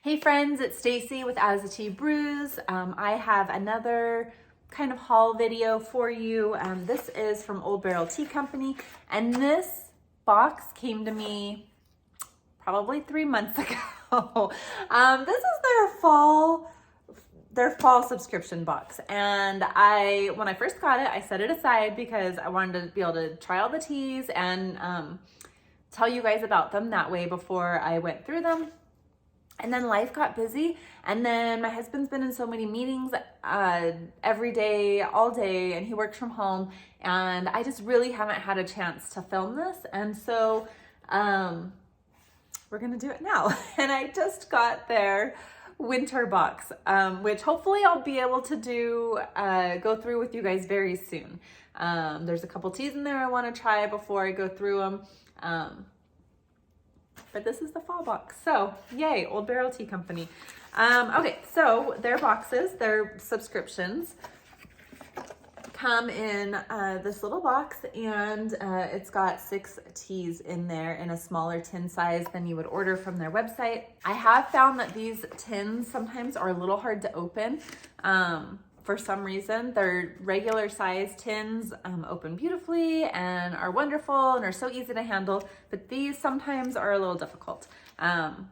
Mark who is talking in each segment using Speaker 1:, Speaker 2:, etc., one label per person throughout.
Speaker 1: Hey friends, it's Stacy with As the Tea Brews. I have another kind of haul video for you. This is from Old Barrel Tea Company, and this box came to me probably 3 months ago. This is their fall subscription box, and when I first got it, I set it aside because I wanted to be able to try all the teas and tell you guys about them that way before I went through them. And then life got busy, and then my husband's been in so many meetings every day, all day, and he works from home, and I just really haven't had a chance to film this, and so we're gonna do it now. And I just got their winter box, which hopefully I'll be able to go through with you guys very soon. There's a couple teas in there I want to try before I go through them. But this is the fall box. So yay, Old Barrel Tea Company. Okay, so their boxes, their subscriptions come in this little box, and it's got 6 teas in there in a smaller tin size than you would order from their website. I have found that these tins sometimes are a little hard to open. For some reason, their regular size tins open beautifully and are wonderful and are so easy to handle, but these sometimes are a little difficult,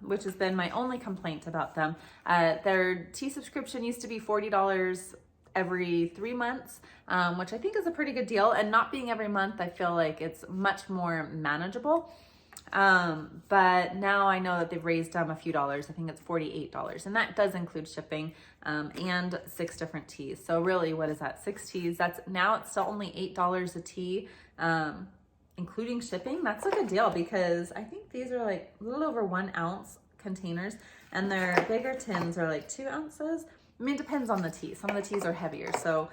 Speaker 1: which has been my only complaint about them. Their tea subscription used to be $40 every 3 months, which I think is a pretty good deal, and not being every month, I feel like it's much more manageable. But now I know that they've raised them a few dollars. I think it's $48, and that does include shipping, and 6 different teas. So really, what is that? 6 teas. It's still only $8 a tea, including shipping. That's a good deal because I think these are like a little over 1 ounce containers, and their bigger tins are like 2 ounces. I mean, it depends on the tea. Some of the teas are heavier, so,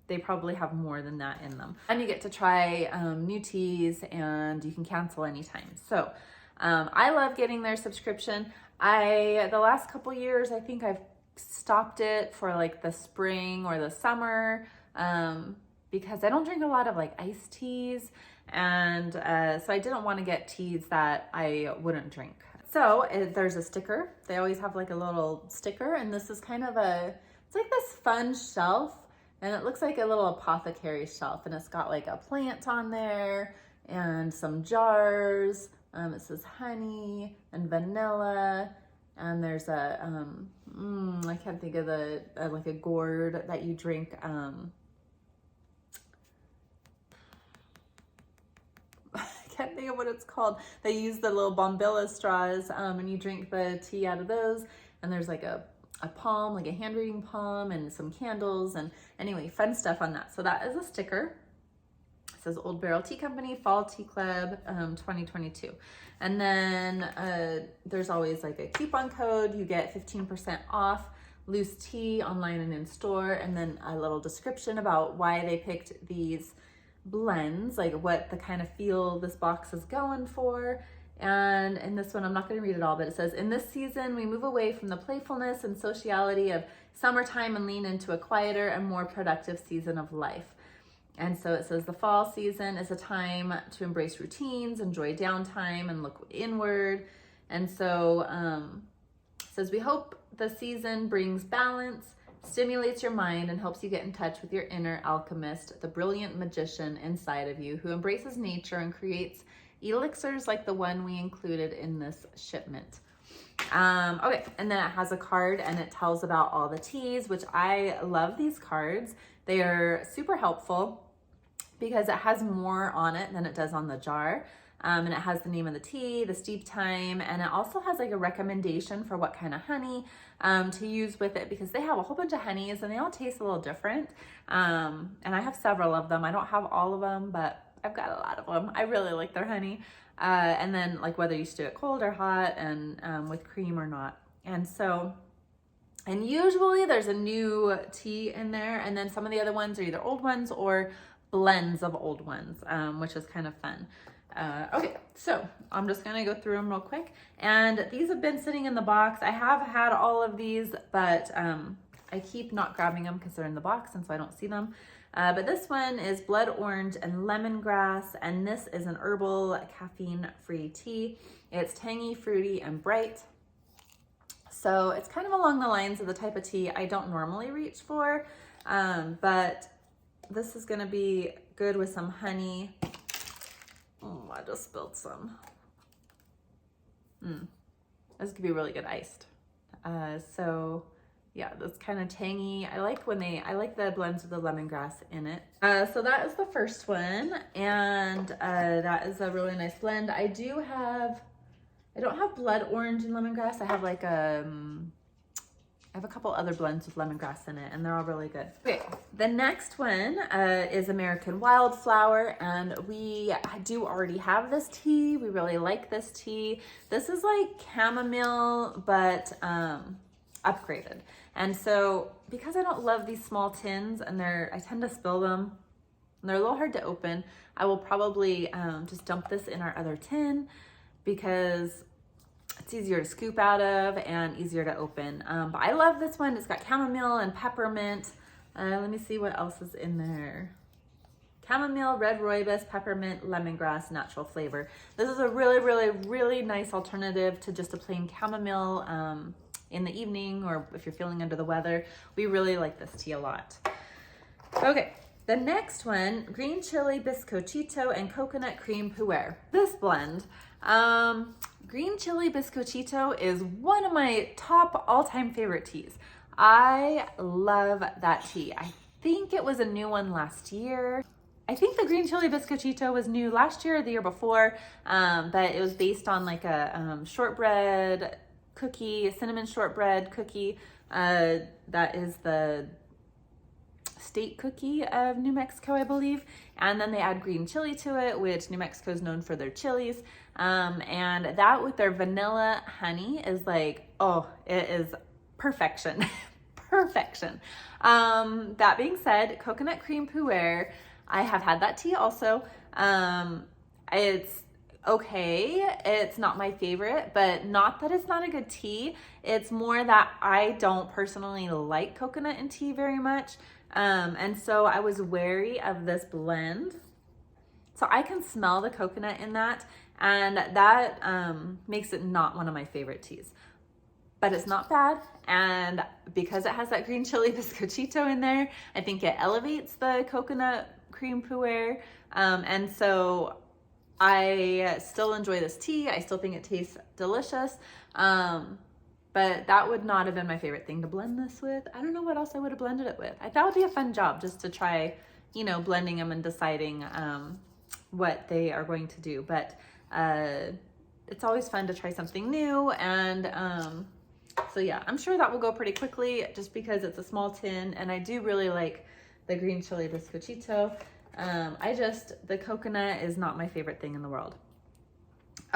Speaker 1: they probably have more than that in them. And you get to try new teas, and you can cancel anytime. So I love getting their subscription. The last couple years, I think I've stopped it for like the spring or the summer, because I don't drink a lot of like iced teas. And so I didn't want to get teas that I wouldn't drink. So there's a sticker. They always have like a little sticker, and this is kind of it's like this fun shelf. And it looks like a little apothecary shelf, and it's got like a plant on there and some jars. It says honey and vanilla, and there's I can't think of like a gourd that you drink. I can't think of what it's called. They use the little Bombilla straws, and you drink the tea out of those, and there's like a palm, like a hand reading palm, and some candles, and anyway, fun stuff on that. So that is a sticker. It says Old Barrel Tea Company Fall Tea Club 2022. And then there's always like a coupon code. You get 15% off loose tea online and in store, and then a little description about why they picked these blends, like what the kind of feel this box is going for. And in this one, I'm not going to read it all, but it says, in this season, we move away from the playfulness and sociality of summertime and lean into a quieter and more productive season of life. And so it says the fall season is a time to embrace routines, enjoy downtime, and look inward. And so it says, we hope the season brings balance, stimulates your mind, and helps you get in touch with your inner alchemist, the brilliant magician inside of you who embraces nature and creates elixirs like the one we included in this shipment. Okay, and then it has a card, and it tells about all the teas, which I love these cards. They are super helpful because it has more on it than it does on the jar. And it has the name of the tea, the steep time, and it also has like a recommendation for what kind of honey to use with it, because they have a whole bunch of honeys and they all taste a little different. And I have several of them. I don't have all of them, but I've got a lot of them. I really like their honey. And then like whether you do it cold or hot, and with cream or not. And so, and usually there's a new tea in there, and then some of the other ones are either old ones or blends of old ones, which is kind of fun. Okay, so I'm just gonna go through them real quick. And these have been sitting in the box. I have had all of these, but I keep not grabbing them because they're in the box, and so I don't see them. But this one is blood orange and lemongrass, and this is an herbal caffeine-free tea. It's tangy, fruity, and bright. So it's kind of along the lines of the type of tea I don't normally reach for, but this is gonna be good with some honey. Oh, I just spilled some. This could be really good iced. So yeah, that's kind of tangy. I like the blends with the lemongrass in it. So that is the first one, and that is a really nice blend. I don't have blood orange and lemongrass. I have like I have a couple other blends with lemongrass in it, and they're all really good. Okay, the next one is American Wildflower, and we do already have this tea. We really like this tea. This is like chamomile, but upgraded. And so because I don't love these small tins, and I tend to spill them, and they're a little hard to open, I will probably just dump this in our other tin because it's easier to scoop out of and easier to open. But I love this one. It's got chamomile and peppermint. Let me see what else is in there. Chamomile, red rooibos, peppermint, lemongrass, natural flavor. This is a really, really, really nice alternative to just a plain chamomile in the evening, or if you're feeling under the weather. We really like this tea a lot. Okay, the next one, green chili bizcochito and coconut cream pu'er. This blend, green chili bizcochito is one of my top all-time favorite teas. I love that tea. I think it was a new one last year. I think the green chili bizcochito was new last year or the year before, but it was based on like a shortbread cookie, cinnamon shortbread cookie. That is the state cookie of New Mexico, I believe. And then they add green chili to it, which New Mexico is known for their chilies. And that with their vanilla honey is like, oh, it is perfection. Perfection. That being said, coconut cream pu'er, I have had that tea also. It's okay. It's not my favorite, but not that it's not a good tea. It's more that I don't personally like coconut in tea very much. And so I was wary of this blend. So I can smell the coconut in that, and that makes it not one of my favorite teas. But it's not bad, and because it has that green chili bizcochito in there, I think it elevates the coconut cream pu'er. And so I still enjoy this tea. I still think it tastes delicious. But that would not have been my favorite thing to blend this with. I don't know what else I would have blended it with. That would be a fun job, just to try, blending them and deciding what they are going to do. But it's always fun to try something new. And so yeah, I'm sure that will go pretty quickly just because it's a small tin, and I do really like the green chili bizcochito. The coconut is not my favorite thing in the world.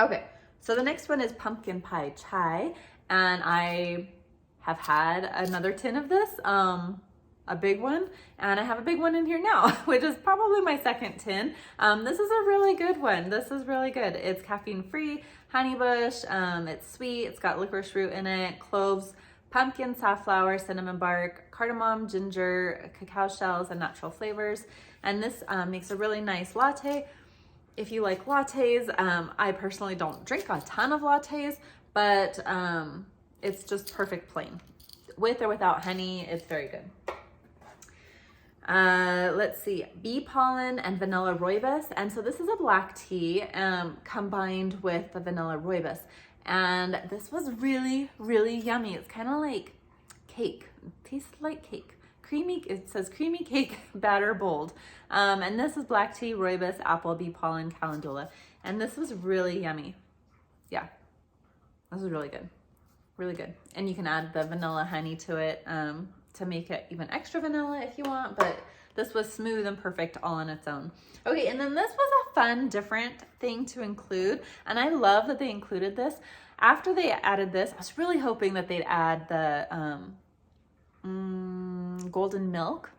Speaker 1: Okay, so the next one is pumpkin pie chai, and I have had another tin of this, a big one, and I have a big one in here now, which is probably my second tin. This is a really good one. This is really good. It's caffeine free, honeybush, it's sweet, it's got licorice root in it, cloves, pumpkin, safflower, cinnamon bark, cardamom, ginger, cacao shells, and natural flavors. And this makes a really nice latte. If you like lattes, I personally don't drink a ton of lattes, but it's just perfect plain. With or without honey, it's very good. Let's see, bee pollen and vanilla rooibos. And so this is a black tea combined with the vanilla rooibos. And this was really, really yummy. It's kind of like cake. It tastes like cake. Creamy, it says creamy cake batter bold. And this is black tea, rooibos, apple, bee pollen, calendula. And this was really yummy. Yeah, this was really good. Really good. And you can add the vanilla honey to it to make it even extra vanilla if you want, but this was smooth and perfect all on its own. Okay, and then this was a fun, different thing to include, and I love that they included this. After they added this, I was really hoping that they'd add the golden milk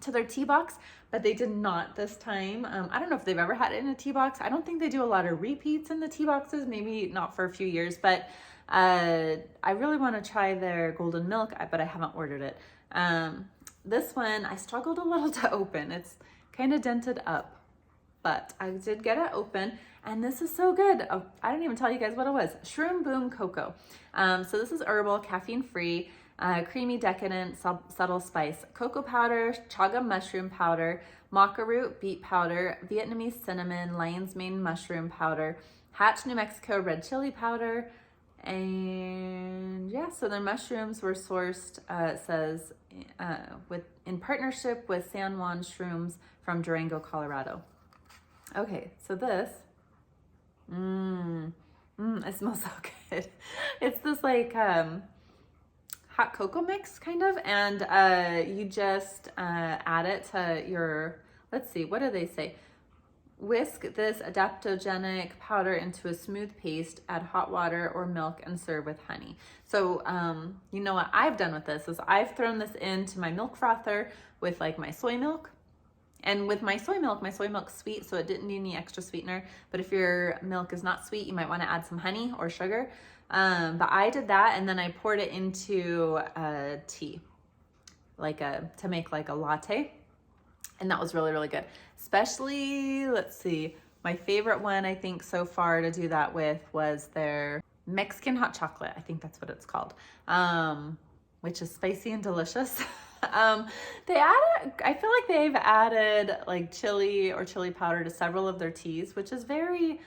Speaker 1: to their tea box, but they did not this time. I don't know if they've ever had it in a tea box. I don't think they do a lot of repeats in the tea boxes, maybe not for a few years, but I really want to try their golden milk, but I haven't ordered it. This one, I struggled a little to open. It's kind of dented up, but I did get it open, and this is so good. Oh, I didn't even tell you guys what it was. Shroom Boom Cocoa. So this is herbal, caffeine-free, creamy, decadent, subtle spice, cocoa powder, chaga mushroom powder, maca root, beet powder, Vietnamese cinnamon, lion's mane mushroom powder, Hatch, New Mexico red chili powder, and yeah, so their mushrooms were sourced, it says, in partnership with San Juan Shrooms from Durango, Colorado. Okay, so this, it smells so good. It's this like hot cocoa mix kind of, and you just add it to your, let's see, what do they say? Whisk this adaptogenic powder into a smooth paste, add hot water or milk, and serve with honey. So, you know what I've done with this is I've thrown this into my milk frother with like my soy milk. And with my soy milk's sweet, so it didn't need any extra sweetener. But if your milk is not sweet, you might want to add some honey or sugar. But I did that, and then I poured it into tea, to make like a latte. And that was really, really good. Especially, let's see, my favorite one I think so far to do that with was their Mexican hot chocolate. I think that's what it's called, which is spicy and delicious. I feel like they've added like chili or chili powder to several of their teas, which is very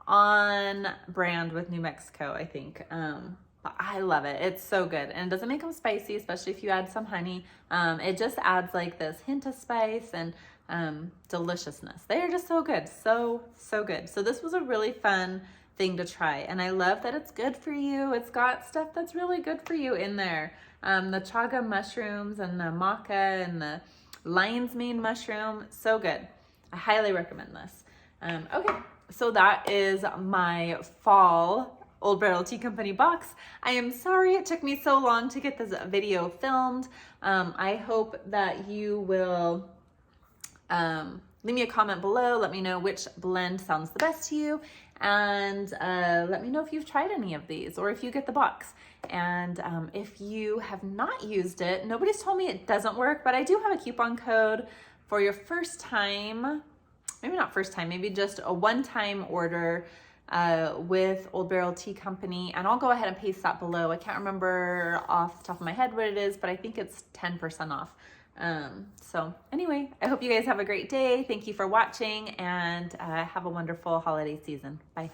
Speaker 1: on brand with New Mexico, I think. But I love it. It's so good. And it doesn't make them spicy, especially if you add some honey. It just adds like this hint of spice and deliciousness. They are just so good. So, so good. So this was a really fun thing to try. And I love that it's good for you. It's got stuff that's really good for you in there. The chaga mushrooms and the maca and the lion's mane mushroom. So good. I highly recommend this. Okay, so that is my fall Old Barrel Tea Company box. I am sorry it took me so long to get this video filmed. I hope that you will leave me a comment below. Let me know which blend sounds the best to you. And let me know if you've tried any of these or if you get the box. And if you have not used it, nobody's told me it doesn't work, but I do have a coupon code for your first time, maybe not first time, maybe just a one-time order with Old Barrel Tea Company, and I'll go ahead and paste that below. I can't remember off the top of my head what it is, but I think it's 10% off. So anyway, I hope you guys have a great day. Thank you for watching, and have a wonderful holiday season. Bye.